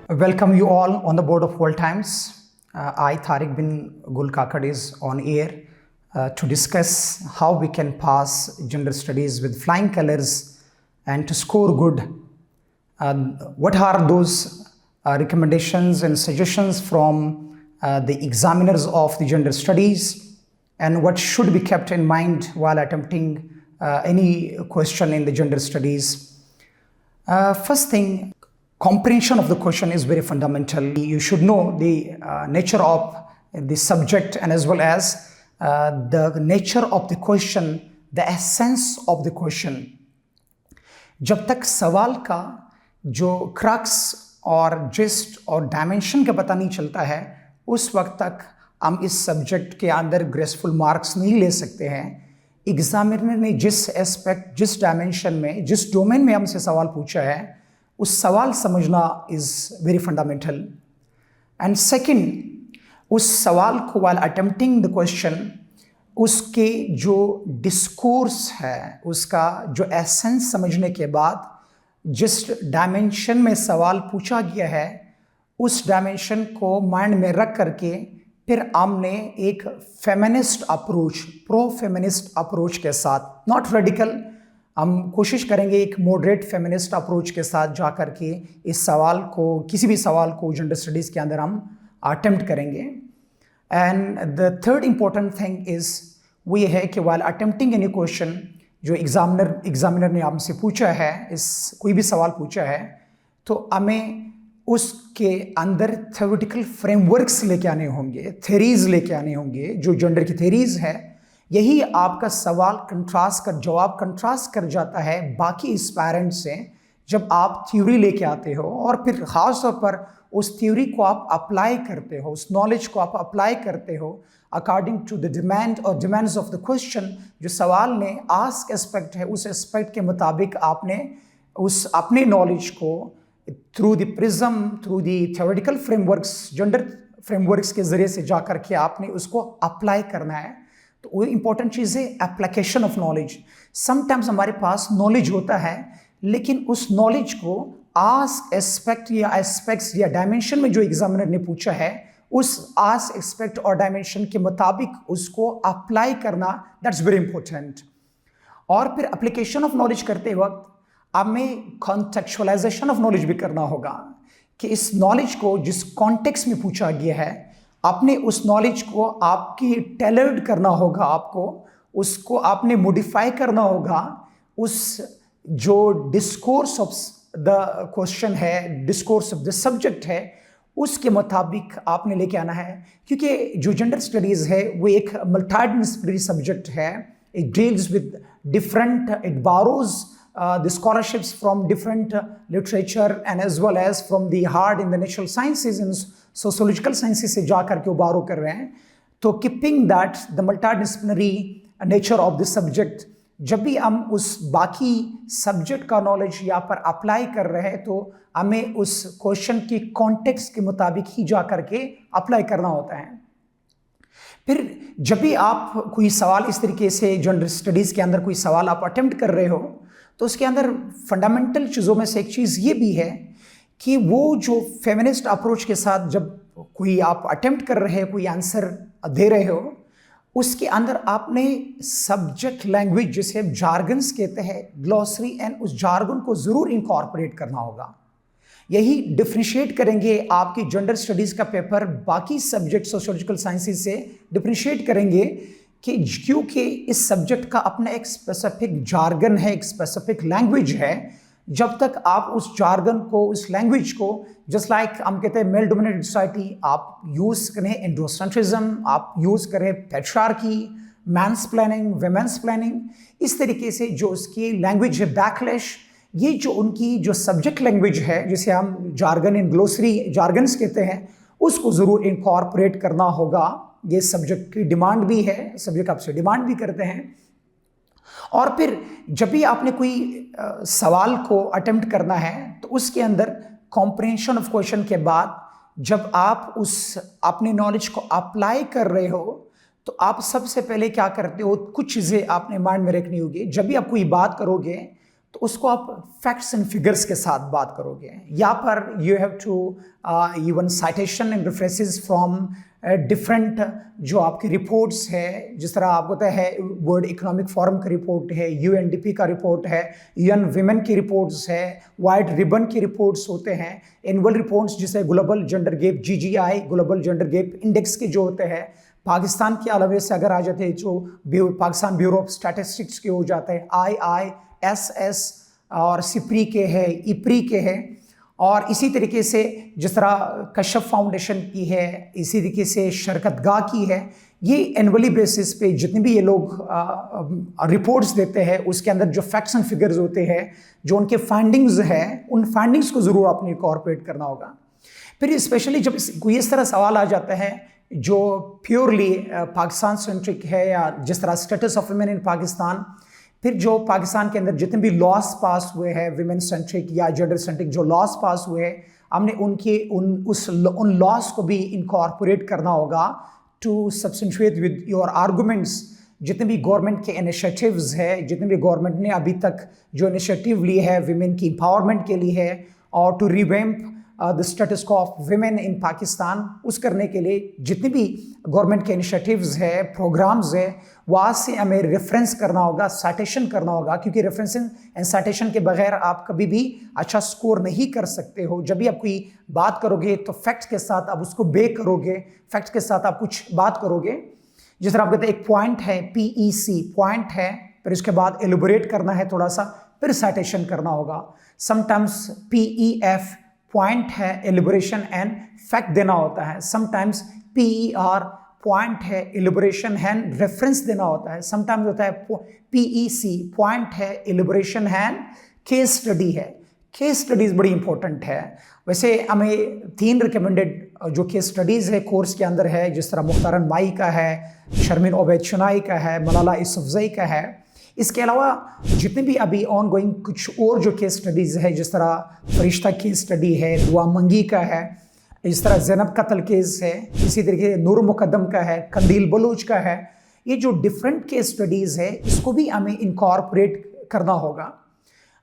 Welcome you all on the board of World Times. I, Tariq bin Gul Kakad, is on air to discuss how we can pass gender studies with flying colors and to score good. What are those recommendations and suggestions from the examiners of the gender studies, and what should be kept in mind while attempting any question in the gender studies? First thing, comprehension of the question is very fundamental. You should know the nature of the subject and as well as the nature of the question, the essence of the question. जब तक सवाल का जो crux और gist और dimension का पता नहीं चलता है, उस वक्त तक हम इस सब्जेक्ट के अंदर ग्रेसफुल मार्क्स नहीं ले सकते हैं। एग्जामिनर ने जिस एस्पेक्ट, जिस डायमेंशन में, जिस डोमेन में हमसे सवाल पूछा है, उस सवाल समझना is very fundamental. And second, उस सवाल को वाइल अटेम्प्टिंग द क्वेश्चन, उसके जो डिस्कोर्स है, उसका जो एसेंस समझने के बाद जिस डायमेंशन में सवाल पूछा गया है, उस डायमेंशन को माइंड में रख करके फिर हमने एक feminist approach, pro feminist approach के साथ, नॉट रेडिकल, हम कोशिश करेंगे एक मॉडरेट फेमिनिस्ट अप्रोच के साथ जा कर के इस सवाल को, किसी भी सवाल को जेंडर स्टडीज़ के अंदर हम अटेम्प्ट करेंगे। And the third important thing is वो ये है कि वाइल अटेम्प्टिंग एनी क्वेश्चन, जो एग्जामिनर ने हमसे पूछा है, इस कोई भी सवाल पूछा है, तो हमें उसके अंदर थ्योरेटिकल फ्रेमवर्क्स लेके आने होंगे, थेरीज़ लेके आने होंगे, जो जेंडर की थेरीज़ है। यही आपका सवाल जवाब कंट्रास्ट कर जाता है बाकी एस्पायरेंट से, जब आप थ्योरी लेके आते हो और फिर ख़ास तौर पर उस थ्योरी को आप अप्लाई करते हो, उस नॉलेज को आप अप्लाई करते हो अकॉर्डिंग टू द डिमांड और डिमांड्स ऑफ द क्वेश्चन। जो सवाल ने आस्क एस्पेक्ट है, उस एस्पेक्ट के मुताबिक आपने उस अपने नॉलेज को through the prism, through the theoretical frameworks, gender frameworks के ज़रिए से जा कर के आपने उसको अप्लाई करना है। तो वो इंपॉर्टेंट चीज़ है एप्लीकेशन ऑफ नॉलेज। समटाइम्स हमारे पास नॉलेज होता है, लेकिन उस नॉलेज को आस्क एस्पेक्ट या एस्पेक्ट्स या डायमेंशन में जो एग्जामिनर ने पूछा है, उस आस्क एस्पेक्ट और डायमेंशन के मुताबिक उसको अप्लाई करना, दैट्स वेरी इंपॉर्टेंट। और फिर एप्लीकेशन ऑफ नॉलेज करते वक्त हमें कॉन्टेक्चुअलाइजेशन ऑफ नॉलेज भी करना होगा कि इस नॉलेज को जिस कॉन्टेक्स्ट में पूछा गया है, आपने उस नॉलेज को आपकी टेलर्ड करना होगा, आपको उसको आपने मॉडिफाई करना होगा उस जो डिस्कोर्स ऑफ द क्वेश्चन है, डिस्कोर्स ऑफ द सब्जेक्ट है, उसके मुताबिक आपने लेके आना है। क्योंकि जो जेंडर स्टडीज़ है वो एक मल्टीडिसिप्लिनरी सब्जेक्ट है। It deals with different, it borrows the scholarships from different literature and as well as from the hard in the natural sciences and sociological sciences से जा करके वो बारो कर रहे हैं। तो keeping that the multidisciplinary nature of the subject, जब भी हम उस बाकी सब्जेक्ट का नॉलेज यहाँ पर अप्लाई कर रहे हैं, तो हमें उस क्वेश्चन की कॉन्टेक्स्ट के मुताबिक ही जा करके अप्लाई करना होता है। फिर जब भी आप कोई सवाल इस तरीके से जेंडर स्टडीज़ के अंदर कोई सवाल आप अटेम्प्ट कर रहे हो, तो उसके अंदर फंडामेंटल चीज़ों में से एक चीज़ ये भी है कि वो जो फेमिनिस्ट अप्रोच के साथ जब कोई आप अटेम्प्ट कर रहे हो, कोई आंसर दे रहे हो, उसके अंदर आपने सब्जेक्ट लैंग्वेज, जिसे जार्गन्स कहते हैं, ग्लॉसरी, एंड उस जार्गन को ज़रूर इनकॉर्पोरेट करना होगा। यही डिफ्रेंशिएट करेंगे आपकी जेंडर स्टडीज़ का पेपर बाकी सब्जेक्ट सोशियोलॉजिकल साइंसेज से डिफ्रेंशिएट करेंगे कि क्योंकि इस सब्जेक्ट का अपना एक स्पेसिफिक जार्गन है, एक स्पेसिफिक लैंग्वेज है। जब तक आप उस जार्गन को, उस लैंग्वेज को, जस्ट लाइक हम कहते हैं मेल डोमिनेटेड सोसाइटी, आप यूज़ करें एंड्रोसेंट्रिज्म, आप यूज़ करें patriarchy, men's planning, women's planning, इस तरीके से जो उसकी लैंग्वेज है, बैकलैश, ये जो उनकी जो सब्जेक्ट लैंग्वेज है, जिसे हम जार्गन इन ग्लोसरी जार्गन्स कहते हैं, उसको ज़रूर इनकॉर्पोरेट करना होगा। ये सब्जेक्ट की डिमांड भी है, सब्जेक्ट आपसे डिमांड भी करते हैं। और फिर जब भी आपने कोई सवाल को अटेम्प्ट करना है, तो उसके अंदर कॉम्प्रिहेंशन ऑफ क्वेश्चन के बाद जब आप उस अपने नॉलेज को अप्लाई कर रहे हो, तो आप सबसे पहले क्या करते हो, कुछ चीज़ें आपने माइंड में रखनी होगी। जब भी आप कोई बात करोगे, तो उसको आप फैक्ट्स एंड फिगर्स के साथ बात करोगे। यहाँ पर you have to even citation and references from different जो आपकी रिपोर्ट्स है, जिस तरह आपको पता है वर्ल्ड इकोनॉमिक फोरम का रिपोर्ट है, यूएनडीपी का रिपोर्ट है, यूएन विमेन की रिपोर्ट्स है, वाइट रिबन की रिपोर्ट्स होते हैं, एनुअल रिपोर्ट्स जिसे global gender gap GGI global gender gap index के जो होते हैं। पाकिस्तान के अलावे से अगर आ जाते हैं जो पाकिस्तान ब्यूरो ऑफ स्टैटिस्टिक्स के हो जाते हैं, IISS और सिप्री के है, इप्री के है, और इसी तरीके से जिस तरह कश्यप फाउंडेशन की है, इसी तरीके से शरकतगाह की है। ये एनुअली बेसिस पे जितने भी ये लोग रिपोर्ट्स देते हैं उसके अंदर जो फैक्ट्स एंड फिगर्स होते हैं, जो उनके फाइंडिंग्स हैं, उन फाइंडिंग्स को ज़रूर आपने इनकॉर्पोरेट करना होगा। फिर स्पेशली जब कोई इस तरह सवाल आ जाता है जो प्योरली पाकिस्तान सेंट्रिक है, या जिस तरह status of women in Pakistan, फिर जो पाकिस्तान के अंदर जितने भी लॉस पास हुए हैं विमेन सेंट्रिक या जेंडर सेंट्रिक जो लॉस पास हुए हैं, हमने उन लॉस को भी इनकॉर्पोरेट करना होगा to substantiate with your arguments. जितने भी गवर्नमेंट के इनिशिएटिव्स है, जितने भी गवर्नमेंट ने अभी तक जो इनिशिएटिव लिए है विमेन की एम्पावरमेंट के लिए है, और टू रिवैम्प द स्टेटस को ऑफ विमेन इन पाकिस्तान, उस करने के लिए जितने भी गवर्नमेंट के इनिशिएटिव्स है, प्रोग्राम्स है, वहाँ से हमें रेफरेंस करना होगा, साइटेशन करना होगा, क्योंकि रेफरेंस एंड साइटेशन के बगैर आप कभी भी अच्छा स्कोर नहीं कर सकते हो। जब भी आप कोई बात करोगे तो फैक्ट्स के साथ आप उसको बेक करोगे, फैक्ट्स के साथ आप कुछ बात करोगे। जिस तरह आप कहते हैं एक पॉइंट है, PEC पॉइंट है, फिर उसके बाद एलिबोरेट करना है थोड़ा सा, फिर साइटेशन करना होगा। समटाइम्स PEF पॉइंट है, एलिबोरेशन एंड फैक्ट देना होता है। समटाइम्स PER पॉइंट है, एलिबोरेशन एंड रेफरेंस देना होता है। समटाइम्स होता है PEC पॉइंट है, एलिबोरेशन एंड केस स्टडी है। केस स्टडीज बड़ी इंपॉर्टेंट है। वैसे हमें 3 रिकमेंडेड जो केस स्टडीज़ है कोर्स के अंदर है, जिस तरह मुख्तार माई का है, शर्मिन ओबैद चुनाई का है, मलाला यूसुफजई का है। इसके अलावा जितने भी अभी ऑन गोइंग कुछ और जो केस स्टडीज़ है, जिस तरह फरिश्ता केस स्टडी है, दुआ मंगी का है, इस तरह ज़ैनब कत्ल केस है, इसी तरीके से नूर मुकद्दम का है, कंदील बलूच का है। ये जो डिफरेंट केस स्टडीज़ है इसको भी हमें इनकॉर्पोरेट करना होगा।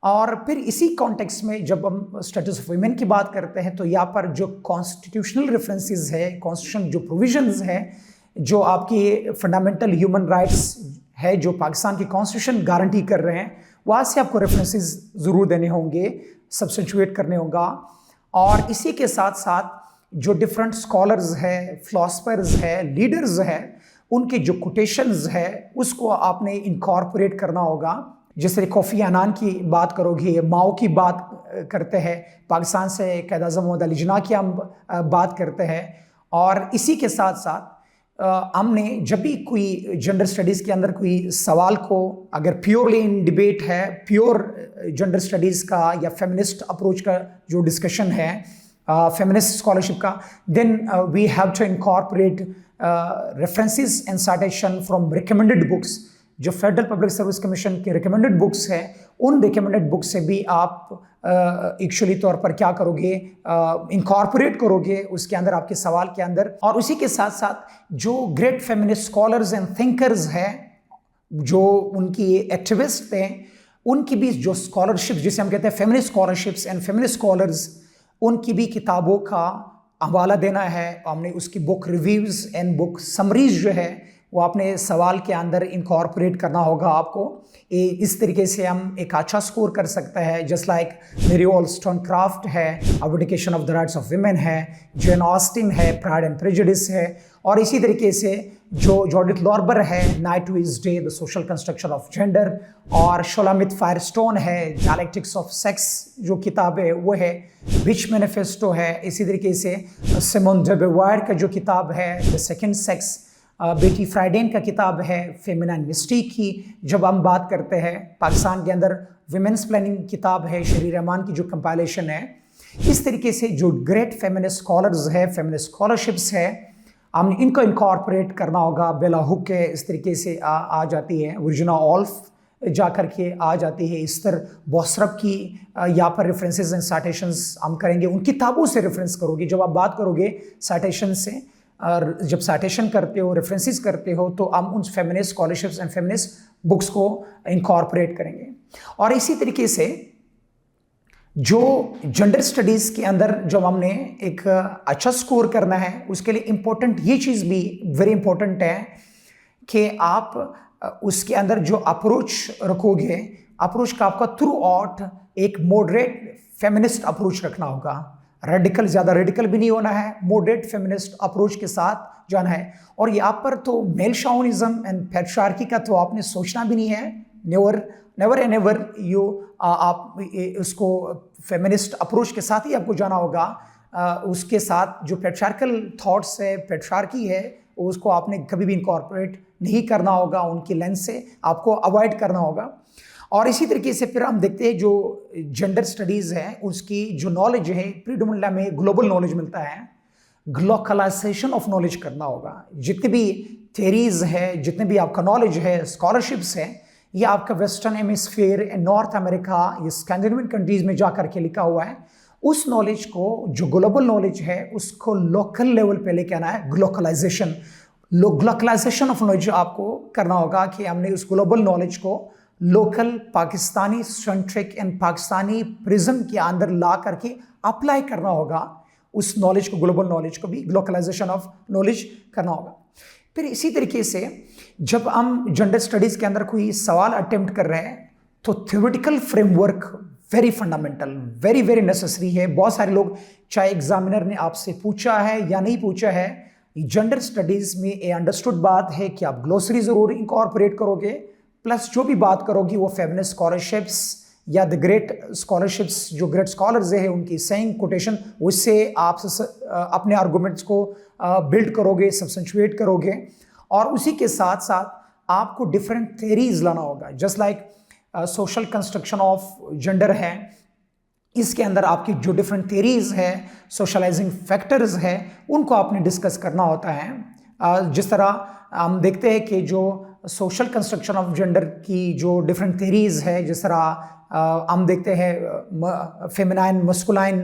और फिर इसी कॉन्टेक्स्ट में जब हम स्टेटस ऑफ वुमेन की बात करते हैं तो यहाँ पर जो कॉन्स्टिट्यूशनल रेफरेंसेस है, कॉन्स्टिट्यूशन जो प्रोविजंस है, जो आपकी फंडामेंटल ह्यूमन राइट्स है, जो पाकिस्तान की कॉन्स्टिट्यूशन गारंटी कर रहे हैं, वहाँ से आपको रेफरेंसेस ज़रूर देने होंगे, सब्स्टिट्यूट करने होगा। और इसी के साथ साथ जो डिफरेंट स्कॉलर्स है, फिलोसफर्स है, लीडर्स है, उनके जो कोटेशंस है उसको आपने इनकॉर्पोरेट करना होगा। जैसे कोफी अन्नान की बात करोगे, माओ की बात करते हैं, पाकिस्तान से क़ायद आज़म मोहम्मद अली जिन्ना की हम बात करते हैं। और इसी के साथ साथ हमने जब भी कोई जेंडर स्टडीज़ के अंदर कोई सवाल को अगर प्योरली इन डिबेट है, प्योर जेंडर स्टडीज़ का या फेमिनिस्ट अप्रोच का जो डिस्कशन है, फेमिनिस्ट स्कॉलरशिप का, then we have to incorporate references and citation from recommended books. जो फेडरल पब्लिक सर्विस कमीशन के रिकमेंडेड बुक्स हैं, उन रिकमेंडेड बुक से भी आप एक्चुअली तौर पर क्या करोगे, इनकॉर्पोरेट करोगे उसके अंदर, आपके सवाल के अंदर। और उसी के साथ साथ जो great feminist scholars and thinkers हैं, जो उनकी एक्टिविस्ट हैं, उनकी भी जो स्कॉलरशिप जिसे हम कहते हैं feminist scholarships and feminist scholars, उनकी भी किताबों का हवाला देना है। हमने उसकी book reviews and book summaries जो है वो अपने सवाल के अंदर इनकॉर्पोरेट करना होगा आपको। इस तरीके से हम एक अच्छा स्कोर कर सकते हैं। जस्ट लाइक मेरी wollstonecraft है, abdication of the rights of women है, जेन ऑस्टिन है, प्राइड एंड प्रेजुडिस है, और इसी तरीके से जो जूडिथ लॉर्बर है, night to his day, the social construction of gender, और शोलामित फायरस्टोन है, डायलेक्टिक्स ऑफ सेक्स जो किताब है वो है, विच मैनिफेस्टो है। इसी तरीके से सिमोन डे beauvoir का जो किताब है द सेकेंड सेक्स, बेटी फ्राइडेन का किताब है फेमिनाइन मिस्टीक की। जब हम बात करते हैं पाकिस्तान के अंदर विमेंस प्लानिंग किताब है, शरीर रहमान की जो कंपाइलेशन है। इस तरीके से जो ग्रेट फेमिनिस्ट स्कॉलर्स है, फेमिनिस्ट स्कॉलरशिप्स है, हमने इनको इनकॉर्पोरेट करना होगा। बेला हुक है, इस तरीके से आ जाती है, वर्जिना ऑल्फ जा कर के आ जाती है, इस्तर बोसरब की यहाँ पर रेफरेंसेस एंड साइटेशंस हम करेंगे, उन किताबों से रेफरेंस करोगे। जब आप बात करोगे साइटेशन से, जब साइटेशन करते हो, रेफरेंसेस करते हो, तो हम उन feminist scholarships and feminist books को इनकॉर्पोरेट करेंगे। और इसी तरीके से जो जेंडर स्टडीज़ के अंदर जब हमने एक अच्छा स्कोर करना है, उसके लिए इम्पोर्टेंट ये चीज़ भी वेरी इंपॉर्टेंट है कि आप उसके अंदर जो अप्रोच रखोगे, अप्रोच का आपका थ्रू आउट एक मॉडरेट फेमिनिस्ट अप्रोच रखना होगा। रेडिकल, ज़्यादा रेडिकल भी नहीं होना है, मॉडरेट फेमिनिस्ट अप्रोच के साथ जाना है। और यहाँ पर तो मेल शाउनिज्म एंड पैट्रियार्की का तो आपने सोचना भी नहीं है, नेवर एंड एवर यू आप उसको फेमिनिस्ट अप्रोच के साथ ही आपको जाना होगा। उसके साथ जो पैट्रियार्कल थॉट्स है, पैट्रियार्की है, उसको आपने कभी भी इनकॉर्पोरेट नहीं करना होगा, उनकी लेंस से आपको अवॉइड करना होगा। और इसी तरीके से फिर हम देखते हैं जो जेंडर स्टडीज़ है उसकी जो नॉलेज है प्रीडोमिनेंटली हमें ग्लोबल नॉलेज मिलता है, ग्लोकलाइजेशन ऑफ नॉलेज करना होगा। जितने भी थेरीज है, जितने भी आपका नॉलेज है, स्कॉलरशिप्स है, ये आपका वेस्टर्न हेमिस्फीयर, नॉर्थ अमेरिका, ये स्कैंडिनेवियन कंट्रीज में जा करके लिखा हुआ है। उस नॉलेज को, जो ग्लोबल नॉलेज है, उसको लोकल लेवल पे लेके आना है, ग्लोकलाइजेशन। ग्लोकलाइजेशन ऑफ नॉलेज आपको करना होगा कि हमने उस ग्लोबल नॉलेज को local Pakistani centric and Pakistani prism के अंदर ला करके अप्लाई करना होगा। उस नॉलेज को, ग्लोबल नॉलेज को भी ग्लोकलाइजेशन ऑफ नॉलेज करना होगा। फिर इसी तरीके से जब हम जेंडर स्टडीज़ के अंदर कोई सवाल अटेम्प्ट कर रहे हैं तो theoretical framework very fundamental, very very necessary है। बहुत सारे लोग, चाहे एग्जामिनर ने आपसे पूछा है या नहीं पूछा है, जेंडर स्टडीज़ में ये अंडरस्टूड बात है कि आप ग्लोसरी ज़रूर इनकॉर्पोरेट करोगे, प्लस जो भी बात करोगी वो फेमिनिस्ट स्कॉलरशिप्स या द ग्रेट स्कॉलरशिप्स, जो ग्रेट स्कॉलर्स है उनकी सेइंग कोटेशन, उससे आप अपने आर्गूमेंट्स को बिल्ड करोगे, सब्सटेंचुएट करोगे। और उसी के साथ साथ आपको डिफरेंट थेरीज लाना होगा। Just like social construction of gender है, इसके अंदर आपकी जो डिफरेंट थेरीज है, सोशलाइजिंग फैक्टर्स है, उनको आपने डिस्कस करना होता है। जिस तरह हम देखते हैं कि जो सोशल कंस्ट्रक्शन ऑफ जेंडर की जो डिफरेंट थेरीज है, जिस तरह हम देखते हैं फेमिनाइन मस्कुलाइन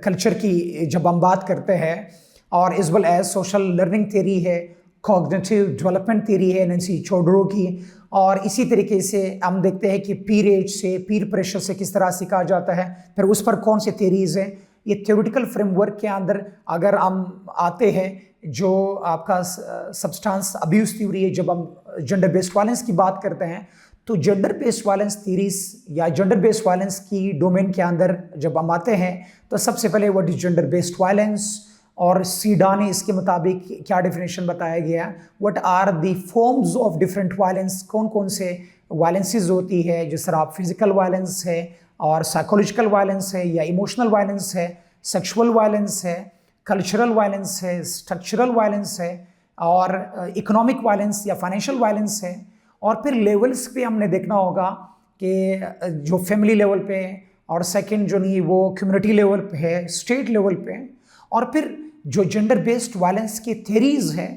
कल्चर की जब हम बात करते हैं, और as well as social learning theory है, कॉग्निटिव डेवलपमेंट थेरी है नैंसी चोडरो की। और इसी तरीके से हम देखते हैं कि पीर एज से, पीर प्रेशर से किस तरह सीखा जाता है, फिर उस पर कौन से थेरीज हैं। ये थ्योरेटिकल फ्रेमवर्क के अंदर अगर हम आते हैं, जो आपका सब्सटेंस अब्यूज़ थ्योरी है, जब हम जेंडर बेस्ड वायलेंस की बात करते हैं, तो जेंडर बेस्ड वायलेंस थीरीज या जेंडर बेस्ड वायलेंस की डोमेन के अंदर जब हम आते हैं तो सबसे पहले what is gender based violence, और सीडा ने इसके मुताबिक क्या डेफिनेशन बताया गया, what are the forms of different violence, कौन कौन से वायलेंसेस होती है, जिस तरह फिजिकल वायलेंस है, और साइकोलॉजिकल वायलेंस है, या इमोशनल वायलेंस है, सेक्सुअल वायलेंस है, कल्चरल वायलेंस है, स्ट्रक्चरल वायलेंस है, और इकोनॉमिक वायलेंस या फाइनेंशियल वायलेंस है। और फिर लेवल्स पे हमने देखना होगा कि जो फैमिली लेवल पे, और सेकंड जो नहीं वो कम्युनिटी लेवल पे है, स्टेट लेवल पे। और फिर जो जेंडर बेस्ड वायलेंस की थ्योरीज है,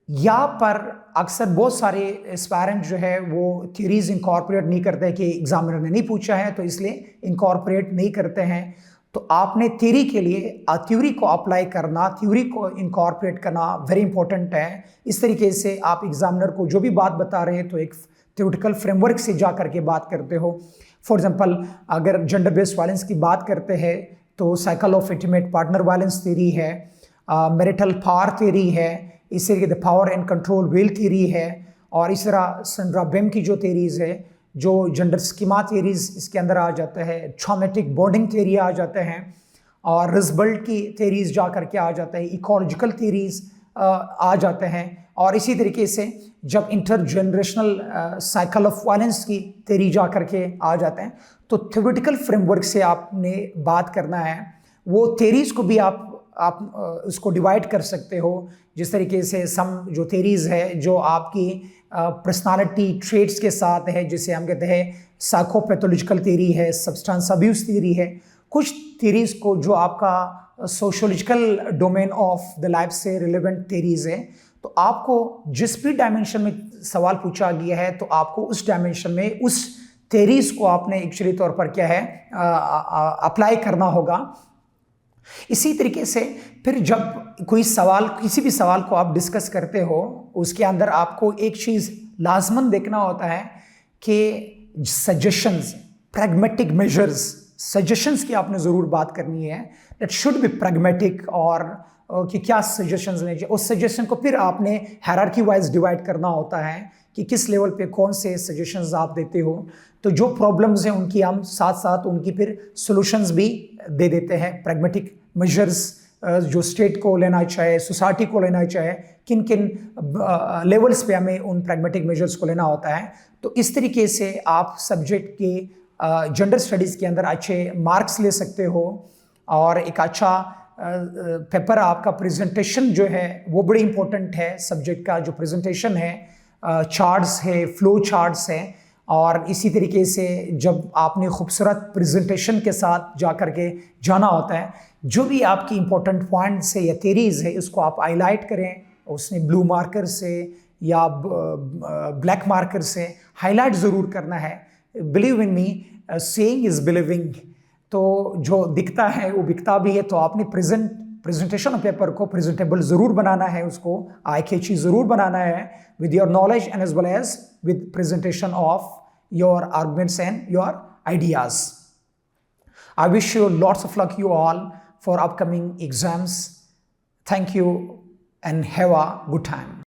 यहाँ पर अक्सर बहुत सारे एस्पायरेंट जो है वो थ्योरीज इनकॉर्पोरेट नहीं करते कि एग्जामिनर ने नहीं पूछा है तो इसलिए इनकॉर्पोरेट नहीं करते हैं। तो आपने थ्योरी के लिए थ्योरी को अप्लाई करना, थ्योरी को इनकॉर्पोरेट करना वेरी इंपॉर्टेंट है। इस तरीके से आप एग्जामिनर को जो भी बात बता रहे हैं तो एक थ्योरेटिकल फ्रेमवर्क से जा करके बात करते हो। फॉर एग्जांपल अगर जेंडर बेस्ड वायलेंस की बात करते हैं तो cycle of intimate partner violence theory है, मैरिटल पावर थ्योरी है, इस तरीके से power and control wheel theory है, और इस तरह सेंड्रा बेम की जो थ्योरीज है, जो जेंडर स्कीमा थ्योरीज इसके अंदर आ जाता है, ट्रॉमेटिक बॉन्डिंग थ्योरी आ जाते हैं, और रिजबल्ट की थ्योरीज जा करके आ जाता है, इकोलॉजिकल थ्योरीज आ जाते हैं। और इसी तरीके से जब इंटरजेनरेशनल साइकिल ऑफ वायलेंस की थ्योरी जा करके आ जाते हैं, तो थ्योरेटिकल फ्रेमवर्क से आपने बात करना है। वो थ्योरीज को भी आप उसको डिवाइड कर सकते हो, जिस तरीके से सम जो थ्योरीज है जो आपकी पर्सनालिटी ट्रेट्स के साथ है, जिसे हम कहते हैं साइकोपैथोलॉजिकल थ्योरी है, सब्सटेंस अब्यूज थ्योरी है। कुछ थ्योरीज को जो आपका sociological domain of the life से रिलेवेंट थ्योरीज है, तो आपको जिस भी डायमेंशन में सवाल पूछा गया है तो आपको उस डायमेंशन में उस थ्योरीज को आपने एक्चुअली तौर पर क्या है अप्लाई करना होगा। इसी तरीके से फिर जब कोई सवाल, किसी भी सवाल को आप डिस्कस करते हो, उसके अंदर आपको एक चीज़ लाजमन देखना होता है कि सजेशंस, प्रैग्मेटिक मेजर्स, सजेशंस की आपने ज़रूर बात करनी है। दैट शुड बी प्रैग्मेटिक, और कि क्या सजेशंस लेने चाहिए। उस सजेशन को फिर आपने हायरार्की वाइज डिवाइड करना होता है कि किस लेवल पे कौन से सजेशंस आप देते हो। तो जो प्रॉब्लम्स हैं उनकी हम साथ साथ उनकी फिर सॉल्यूशंस भी दे देते हैं। प्रैग्मेटिक मेजर्स जो स्टेट को लेना चाहे, सोसाइटी को लेना चाहे, किन किन लेवल्स पे हमें उन प्रैग्मेटिक मेजर्स को लेना होता है। तो इस तरीके से आप सब्जेक्ट के जेंडर स्टडीज़ के अंदर अच्छे मार्क्स ले सकते हो, और एक अच्छा पेपर, आपका प्रेजेंटेशन जो है वो बड़ी इंपॉर्टेंट है। सब्जेक्ट का जो प्रेजेंटेशन है, चार्ट्स है, फ्लो चार्ट्स है, और इसी तरीके से जब आपने खूबसूरत प्रेजेंटेशन के साथ जा कर के जाना होता है, जो भी आपकी इंपॉर्टेंट पॉइंट्स है या थेरीज है, इसको आप हाईलाइट करें, उसमें ब्लू मार्कर से या ब्लैक मार्कर से हाईलाइट ज़रूर करना है। Believe in me, saying is believing. तो जो दिखता है वो बिकता भी है। तो आपने प्रेजेंटेशन पेपर को प्रेजेंटेबल ज़रूर बनाना है, उसको आई कैची ज़रूर बनाना है with your knowledge and as well as with presentation of your arguments and your ideas. I wish you lots of luck you all for upcoming exams. Thank you and have a good time.